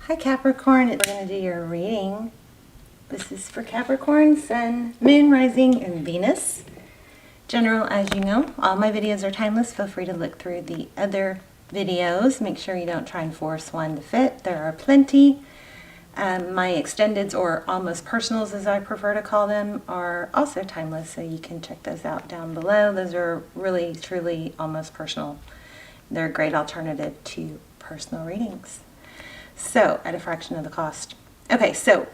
Hi Capricorn, we're going to do your reading. This is for Capricorn, Sun, Moon, Rising, and Venus. General, as you know, all my videos are timeless. Feel free to look through the other videos. Make sure you don't try and force one to fit. There are plenty. My extendeds, or almost personals as I prefer to call them, are also timeless, so you can check those out down below. Those are really, truly almost personal. They're a great alternative to personal readings. So, at a fraction of the cost. Okay, so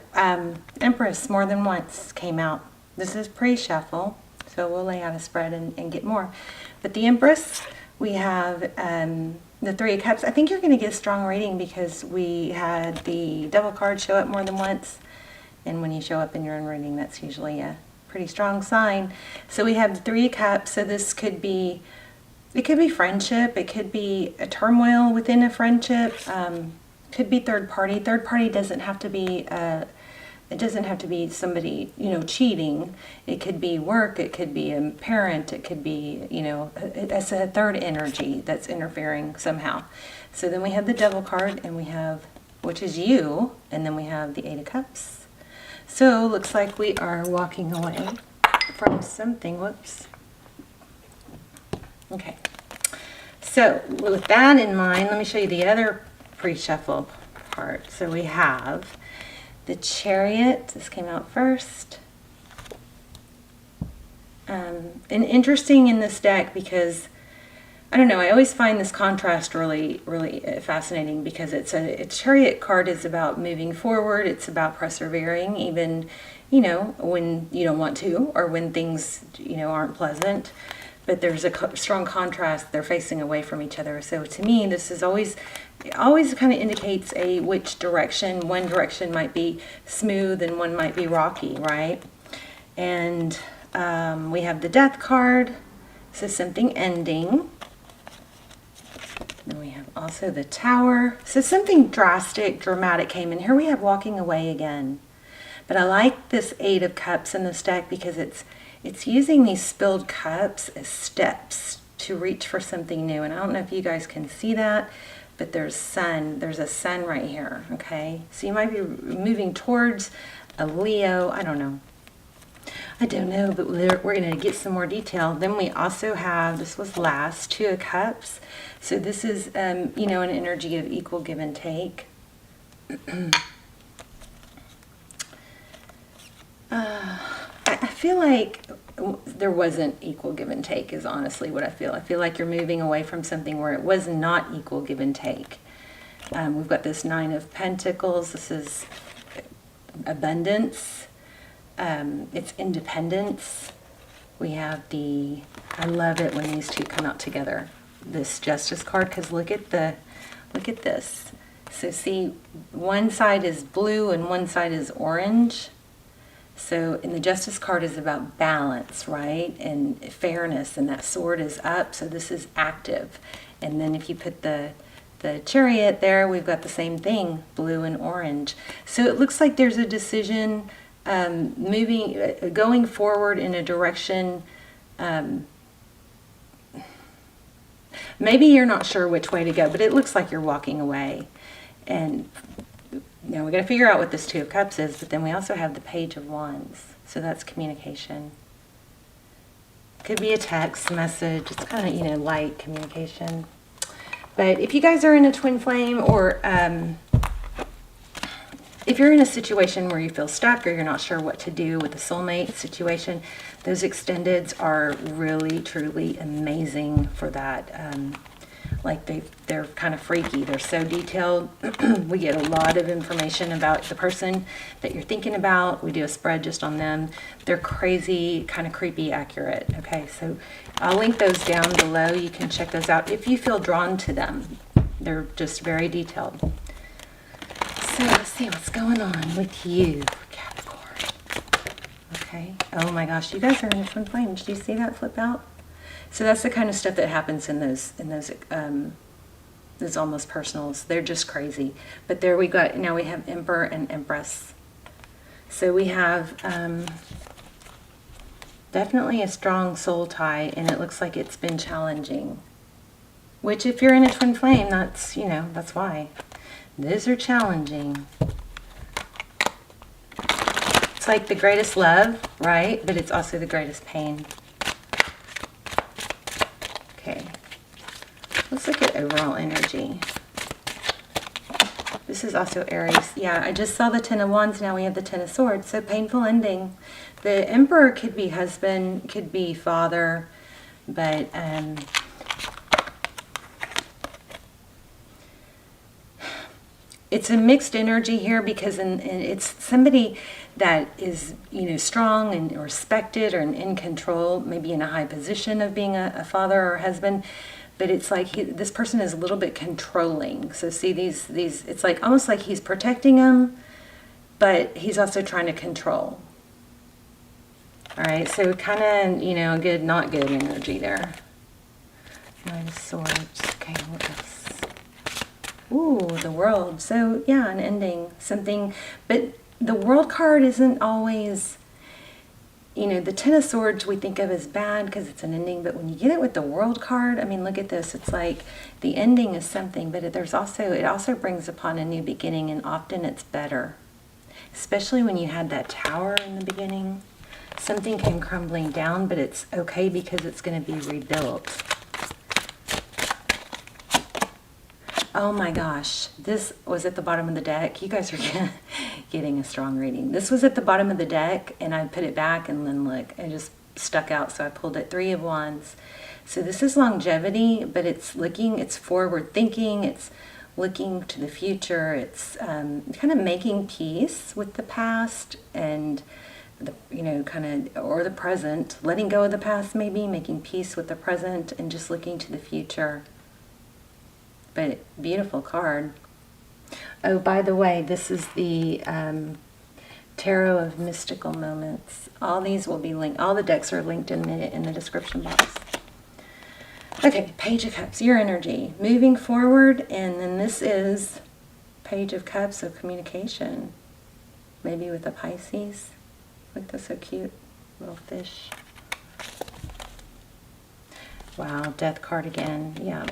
Empress more than once came out. This is pre-shuffle, so we'll lay out a spread and get more. But the Empress, we have the Three of Cups. I think you're going to get a strong reading because we had the Devil card show up more than once. And when you show up in your own reading, that's usually a pretty strong sign. So we have the Three of Cups, so this could be, it could be friendship, it could be a turmoil within a friendship, could be third party. Third party doesn't have to be it doesn't have to be somebody, cheating. It could be work, it could be a parent, it could be, it's a third energy that's interfering somehow. So then we have the Devil card, and we have, which is you, and then we have the Eight of Cups. So looks like we are walking away from something. Whoops. Okay. So with that in mind, let me show you the other pre-shuffle part. So we have the Chariot. This came out first. And interesting in this deck because, I don't know, I always find this contrast really, really fascinating because a Chariot card is about moving forward. It's about persevering even, when you don't want to, or when things, aren't pleasant. But there's a strong contrast. They're facing away from each other. So to me, this is always kind of indicates which direction. One direction might be smooth and one might be rocky, right? And we have the Death card. So something ending. Then we have also the Tower. So something drastic, dramatic came in. Here we have walking away again. But I like this Eight of Cups in this deck because it's using these spilled cups as steps to reach for something new. And I don't know if you guys can see that, but there's a sun right here, okay? So you might be moving towards a Leo. I don't know, but we're going to get some more detail. Then we also have, this was last, Two of Cups. So this is, an energy of equal give and take. I feel like there wasn't equal give and take is honestly what I feel. I feel like you're moving away from something where it was not equal give and take. We've got this Nine of Pentacles. This is abundance. It's independence. We have I love it when these two come out together. This Justice card, because look at this. So see, one side is blue and one side is orange. So, and the Justice card is about balance, right? And fairness, and that sword is up, so this is active. And then if you put the Chariot there, we've got the same thing, blue and orange. So it looks like there's a decision going forward in a direction. Maybe you're not sure which way to go, but it looks like you're walking away. And now we got to figure out what this Two of Cups is, but then we also have the Page of Wands. So that's communication. Could be a text message. It's kind of, light communication. But if you guys are in a twin flame, or if you're in a situation where you feel stuck or you're not sure what to do with the soulmate situation, those extendeds are really, truly amazing for that. They're kind of freaky. They're so detailed. We get a lot of information about the person that you're thinking about. We do a spread just on them. They're crazy, kind of creepy accurate. Okay, so I'll link those down below. You can check those out if you feel drawn to them. They're just very detailed. So let's see what's going on with you, Capricorn. Okay. Oh my gosh, you guys are in twin flames. Do you see that flip out? So that's the kind of stuff that happens in those almost personals. They're just crazy. But there we go. Now we have Emperor and Empress. So we have definitely a strong soul tie, and it looks like it's been challenging. Which, if you're in a twin flame, that's, that's why. Those are challenging. It's like the greatest love, right? But it's also the greatest pain. Okay. Let's look at overall energy. This is also Aries. Yeah, I just saw the Ten of Wands. Now we have the Ten of Swords. So painful ending. The Emperor could be husband, could be father, but it's a mixed energy here because it's somebody that is, you know, strong and respected or in control, maybe in a high position of being a father or husband. But it's like this person is a little bit controlling. So see these, it's like almost like he's protecting them, but he's also trying to control. All right, so kind of, you know, good, not good energy there. Nine of Swords. Okay, what else? Ooh, the World. So yeah, an ending, something. But the World card isn't always, you know, the Ten of Swords we think of as bad because it's an ending, but when you get it with the World card, I mean, look at this. It's like the ending is something, but it also brings upon a new beginning, and often it's better. Especially when you had that Tower in the beginning. Something came crumbling down, but it's okay because it's going to be rebuilt. Oh my gosh, this was at the bottom of the deck. You guys are getting a strong reading. This was at the bottom of the deck, and I put it back, and then look, it just stuck out, so I pulled it. Three of Wands. So this is longevity, but it's forward thinking, it's looking to the future, it's kind of making peace with the past and the, you know, kind of, or the present, letting go of the past maybe, making peace with the present, and just looking to the future. But beautiful card. Oh, by the way, this is the Tarot of Mystical Moments. All these will be linked. All the decks are linked in the description box. Okay, Page of Cups, your energy. Moving forward, and then this is Page of Cups of communication. Maybe with a Pisces. Look, that's so cute. Little fish. Wow, Death card again. Yeah.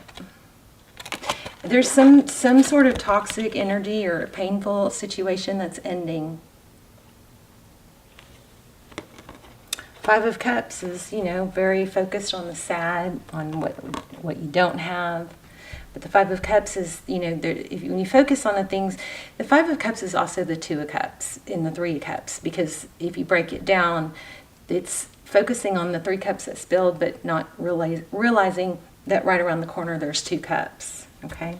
There's some sort of toxic energy or painful situation that's ending. Five of Cups is, you know, very focused on the sad, on what you don't have. But the Five of Cups is, you know, when you focus on the things, the Five of Cups is also the Two of Cups in the Three of Cups, because if you break it down, it's focusing on the Three Cups that spilled, but not realizing that right around the corner there's two cups. Okay.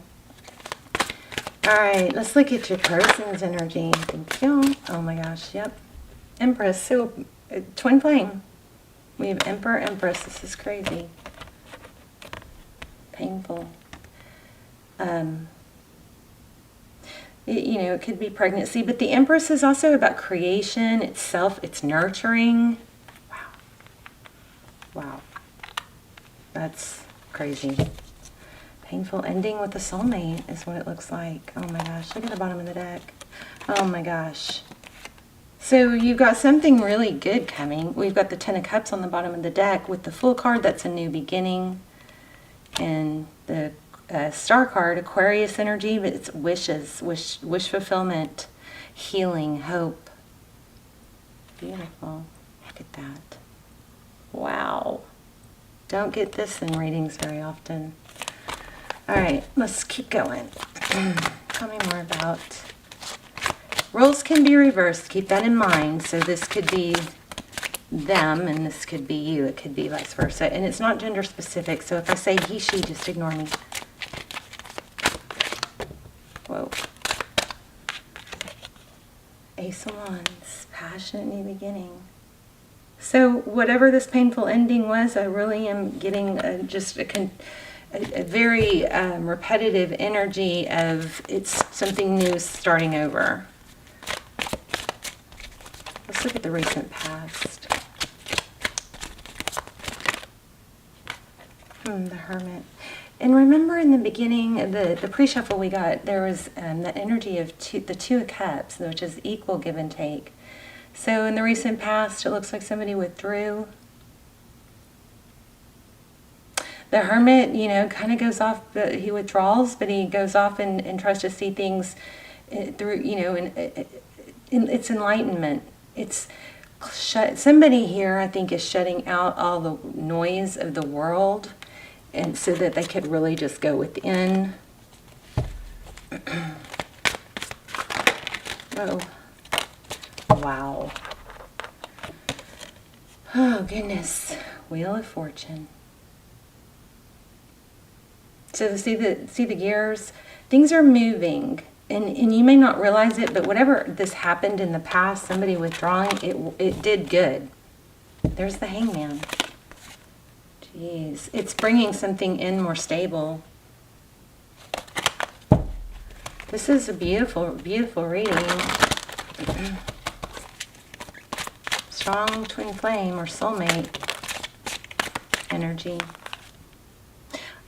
All right, let's look at your person's energy. Thank you. Oh my gosh, yep. Empress, so twin flame. We have Emperor, Empress. This is crazy. Painful. You know, it could be pregnancy, but the Empress is also about creation, itself, it's nurturing. Wow. Wow. That's crazy. Painful ending with a soulmate is what it looks like. Oh my gosh, look at the bottom of the deck. Oh my gosh. So you've got something really good coming. We've got the Ten of Cups on the bottom of the deck with the Fool card, that's a new beginning. And the Star card, Aquarius energy, but it's wishes, wish fulfillment, healing, hope. Beautiful. Look at that. Wow. Don't get this in readings very often. All right, let's keep going. Tell me more about... Roles can be reversed. Keep that in mind. So this could be them, and this could be you. It could be vice versa. And it's not gender specific. So if I say he, she, just ignore me. Whoa. Ace of Wands. Passionate new beginning. So whatever this painful ending was, I really am getting just a very repetitive energy of it's something new starting over. Let's look at the recent past. The Hermit. And remember in the beginning, the pre-shuffle we got, there was the energy of the Two of Cups, which is equal give and take. So in the recent past, it looks like somebody withdrew. The Hermit, you know, kind of goes off, he withdraws, but he goes off and tries to see things through, you know, it's enlightenment. It's somebody here, I think, is shutting out all the noise of the world, and so that they could really just go within. Oh, wow. Oh, goodness. Wheel of Fortune. So see the gears? Things are moving. And you may not realize it, but whatever this happened in the past, somebody withdrawing, it did good. There's the Hangman. Jeez. It's bringing something in more stable. This is a beautiful, beautiful reading. Strong twin flame or soulmate energy.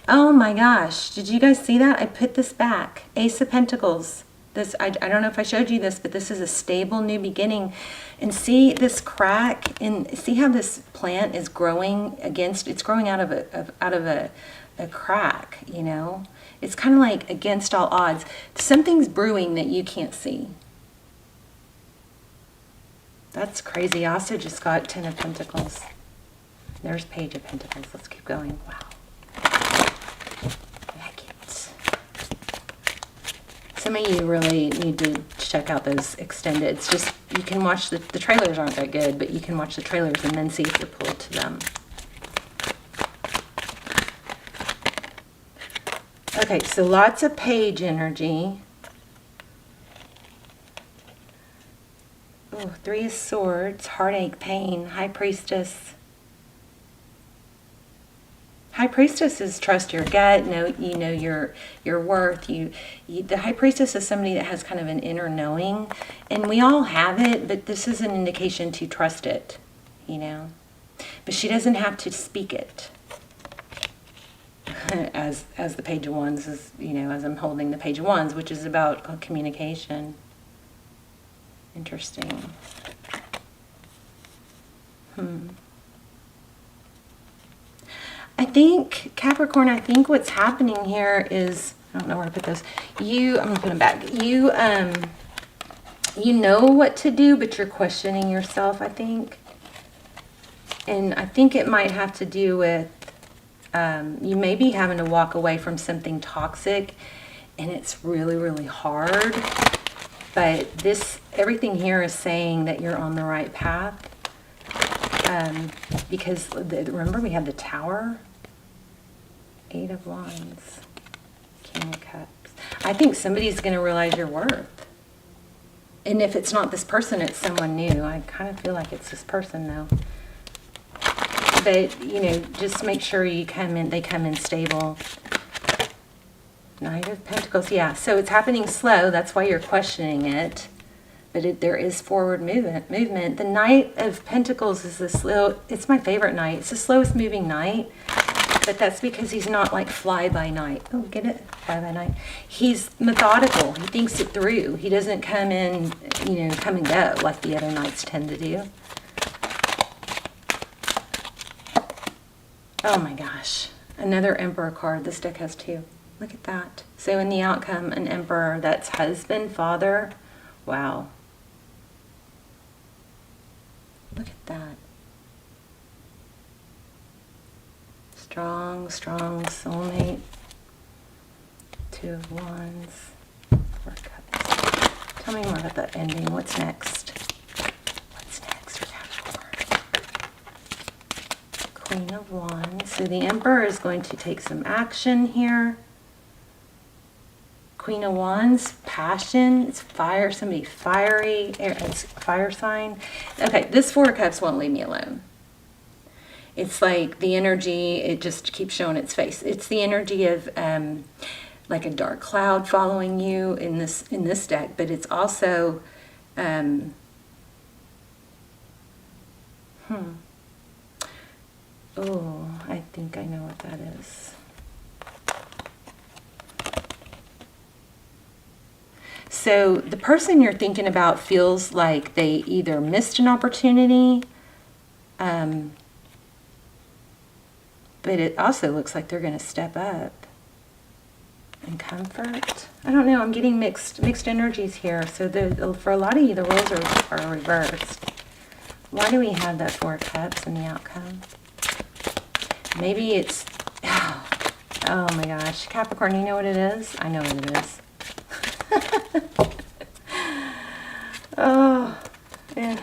Oh my gosh, did you guys see that? I put this back. Ace of Pentacles. This, I don't know if I showed you this, but this is a stable new beginning. And see this crack, and see how this plant is growing it's growing out of a crack, you know? It's kind of like against all odds. Something's brewing that you can't see. That's crazy. I also just got 10 of Pentacles. There's Page of Pentacles. Let's keep going. Wow. Some of you really need to check out those extended. It's just, you can watch the trailers aren't that good, but you can watch the trailers and then see if you're pulled to them. Okay, so lots of Page energy. Oh, 3 of Swords, heartache, pain, High Priestess. High Priestess is trust your gut, you know your worth. The High Priestess is somebody that has kind of an inner knowing, and we all have it, but this is an indication to trust it, you know. But she doesn't have to speak it. As the Page of Wands is, you know, as I'm holding the Page of Wands, which is about communication. Interesting. I think, Capricorn, I think what's happening here is, I don't know where to put this. I'm going to put them back. You know what to do, but you're questioning yourself, I think. And I think it might have to do with, you may be having to walk away from something toxic, and it's really, really hard. But everything here is saying that you're on the right path. Because remember we had the Tower, 8 of Wands, King of Cups. I think somebody's going to realize your worth. And if it's not this person, it's someone new. I kind of feel like it's this person though. But, you know, just make sure they come in stable. Knight of Pentacles, yeah. So it's happening slow. That's why you're questioning it. But there is forward movement. The Knight of Pentacles is it's my favorite knight. It's the slowest moving knight. But that's because he's not like fly by night. Oh, get it? Fly by night. He's methodical. He thinks it through. He doesn't come in, you know, come and go like the other knights tend to do. Oh my gosh. Another Emperor card. This deck has 2. Look at that. So in the outcome, an Emperor, that's husband, father. Wow. Look at that. Strong, strong soulmate. 2 of Wands. 4 Cups. Tell me more about that ending. What's next? What's next for Capricorn? Queen of Wands. So the Emperor is going to take some action here. Queen of Wands, passion, it's fire, somebody fiery, it's fire sign. Okay, this 4 of Cups won't leave me alone. It's like the energy, it just keeps showing its face. It's the energy of like a dark cloud following you in this deck, but it's also oh, I think I know what that is. So the person you're thinking about feels like they either missed an opportunity, but it also looks like they're going to step up and comfort. I don't know. I'm getting mixed energies here. So for a lot of you, the roles are reversed. Why do we have that Four of Cups in the outcome? Maybe it's... Oh my gosh. Capricorn, you know what it is? I know what it is. Oh, yeah.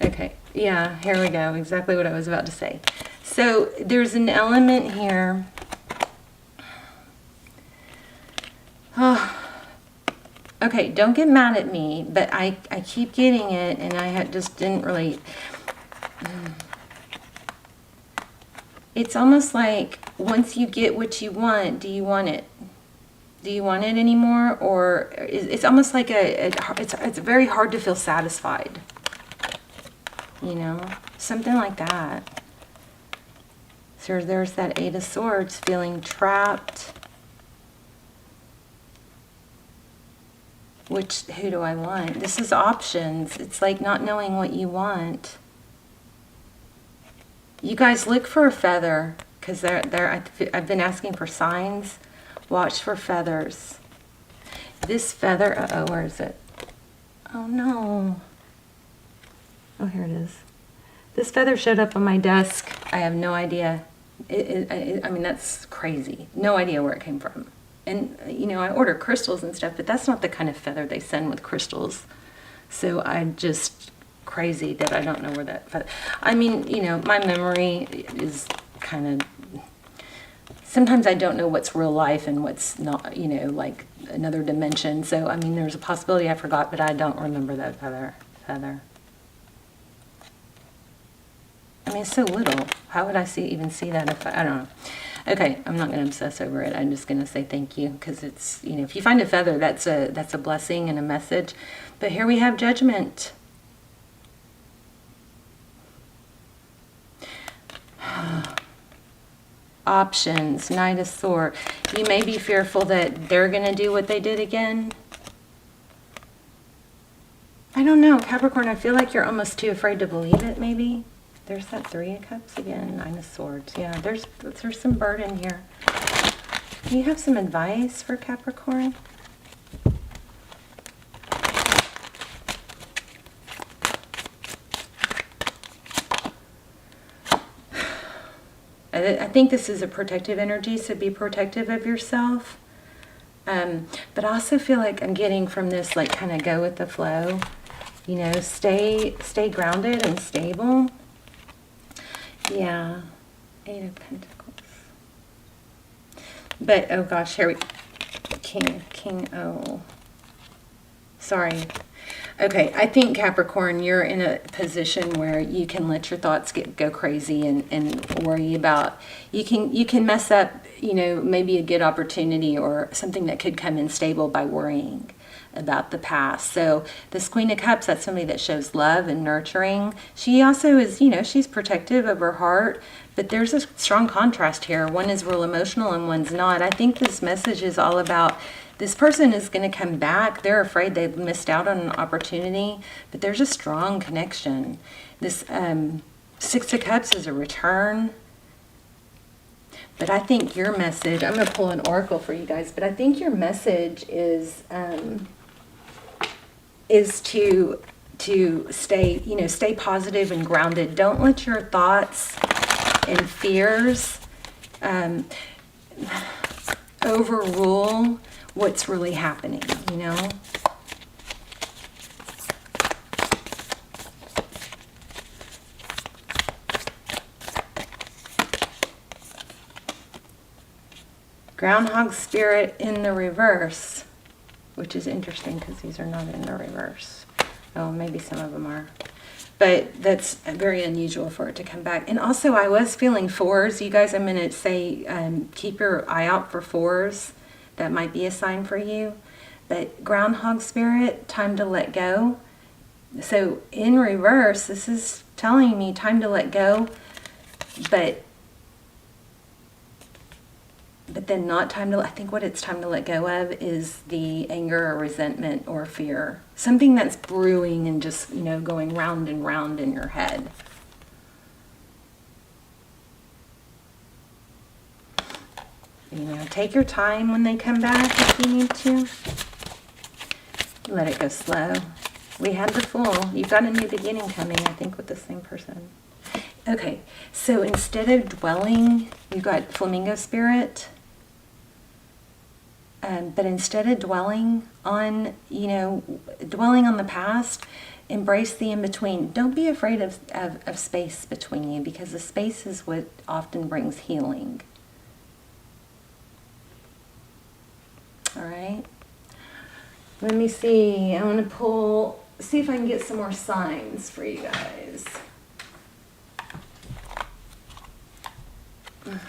Okay. Yeah, here we go. Exactly what I was about to say. So there's an element here. Oh. Okay, don't get mad at me, but I keep getting it, and I just didn't really... It's almost like once you get what you want, do you want it? Do you want it anymore? Or it's almost like it's very hard to feel satisfied. You know, something like that. So there's that Eight of Swords, feeling trapped. Who do I want? This is options. It's like not knowing what you want. You guys look for a feather, because I've been asking for signs. Watch for feathers. This feather, uh-oh, where is it? Oh no. Oh, here it is. This feather showed up on my desk. I have no idea. I mean, that's crazy. No idea where it came from. And, you know, I order crystals and stuff, but that's not the kind of feather they send with crystals. So I'm just crazy that I don't know where that feather... I mean, you know, my memory is kind of... Sometimes I don't know what's real life and what's not, you know, like another dimension. So, I mean, there's a possibility I forgot, but I don't remember that feather. I mean, it's so little. How would I even see that if I don't know. Okay, I'm not going to obsess over it. I'm just going to say thank you, because it's, you know, if you find a feather, that's a blessing and a message. But here we have Judgment. Options, Knight of Swords. You may be fearful that they're going to do what they did again. I don't know, Capricorn, I feel like you're almost too afraid to believe it, maybe. There's that Three of Cups again, Nine of Swords. Yeah, there's some burden here. Do you have some advice for Capricorn? I think this is a protective energy, so be protective of yourself. But I also feel like I'm getting from this, like, kind of go with the flow. You know, stay grounded and stable. Yeah, Eight of Pentacles. But, oh gosh, here we... King, oh. Sorry. Okay, I think, Capricorn, you're in a position where you can let your thoughts go crazy and worry about... You can mess up, you know, maybe a good opportunity or something that could come in stable by worrying about the past. So this Queen of Cups, that's somebody that shows love and nurturing. She also is, you know, she's protective of her heart, but there's a strong contrast here. One is real emotional and one's not. I think this message is all about this person is going to come back. They're afraid they've missed out on an opportunity, but there's a strong connection. This Six of Cups is a return. But I think your message, I'm going to pull an oracle for you guys, but I think your message is to stay, you know, stay positive and grounded. Don't let your thoughts and fears overrule what's really happening, you know? Groundhog Spirit in the reverse, which is interesting because these are not in the reverse. Oh, maybe some of them are. But that's very unusual for it to come back. And also, I was feeling fours. You guys, I'm going to say keep your eye out for fours. That might be a sign for you. But Groundhog Spirit, time to let go. So in reverse, this is telling me time to let go, but then not time to, I think what it's time to let go of is the anger or resentment or fear. Something that's brewing and just, you know, going round and round in your head. You know, take your time when they come back if you need to. Let it go slow. We had the Fool. You've got a new beginning coming, I think, with the same person. Okay, so instead of dwelling, we've got Flamingo Spirit. But instead of dwelling on, you know, dwelling on the past, embrace the in-between. Don't be afraid of space between you, because the space is what often brings healing. All right. Let me see. I want to see if I can get some more signs for you guys. And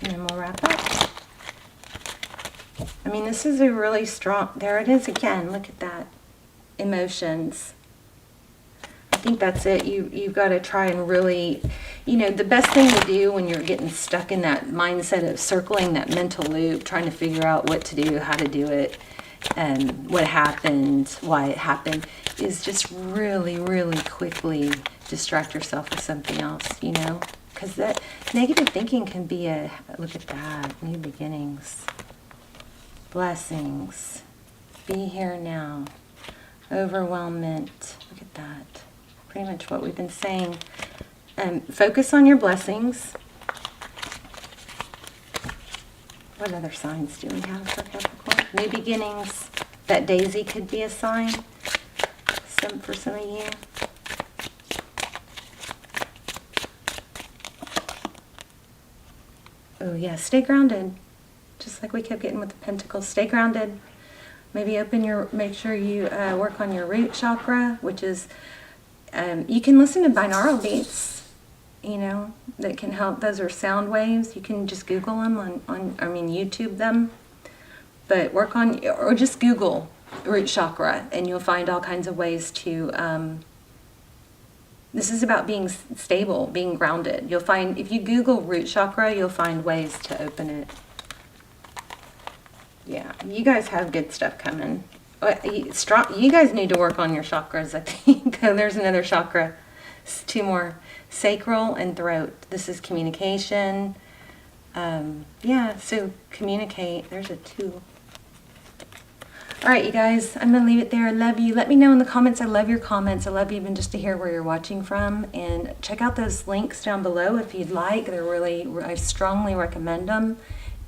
then we'll wrap up. I mean, this is a really strong, there it is again, look at that. Emotions. I think that's it. You've got to try and really, you know, the best thing to do when you're getting stuck in that mindset of circling that mental loop, trying to figure out what to do, how to do it, what happened, why it happened, is just really, really quickly distract yourself with something else, you know? Because that negative thinking can be look at that, new beginnings, blessings, be here now, overwhelmment, look at that. Pretty much what we've been saying. Focus on your blessings. What other signs do we have for Capricorn? New beginnings. That daisy could be a sign for some of you. Oh yeah, stay grounded. Just like we kept getting with the pentacles. Stay grounded. Maybe make sure you work on your root chakra, which is, you can listen to binaural beats, you know, that can help. Those are sound waves. You can just Google them YouTube them. But work on, or just Google root chakra, and you'll find all kinds of ways to, this is about being stable, being grounded. You'll find, if you Google root chakra, you'll find ways to open it. Yeah, you guys have good stuff coming. You guys need to work on your chakras, I think. There's another chakra. Two more. Sacral and throat. This is communication. Yeah, so communicate. There's a 2. All right, you guys, I'm going to leave it there. I love you. Let me know in the comments. I love your comments. I love even just to hear where you're watching from. And check out those links down below if you'd like. They're really, I strongly recommend them.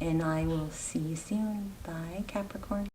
And I will see you soon. Bye, Capricorn.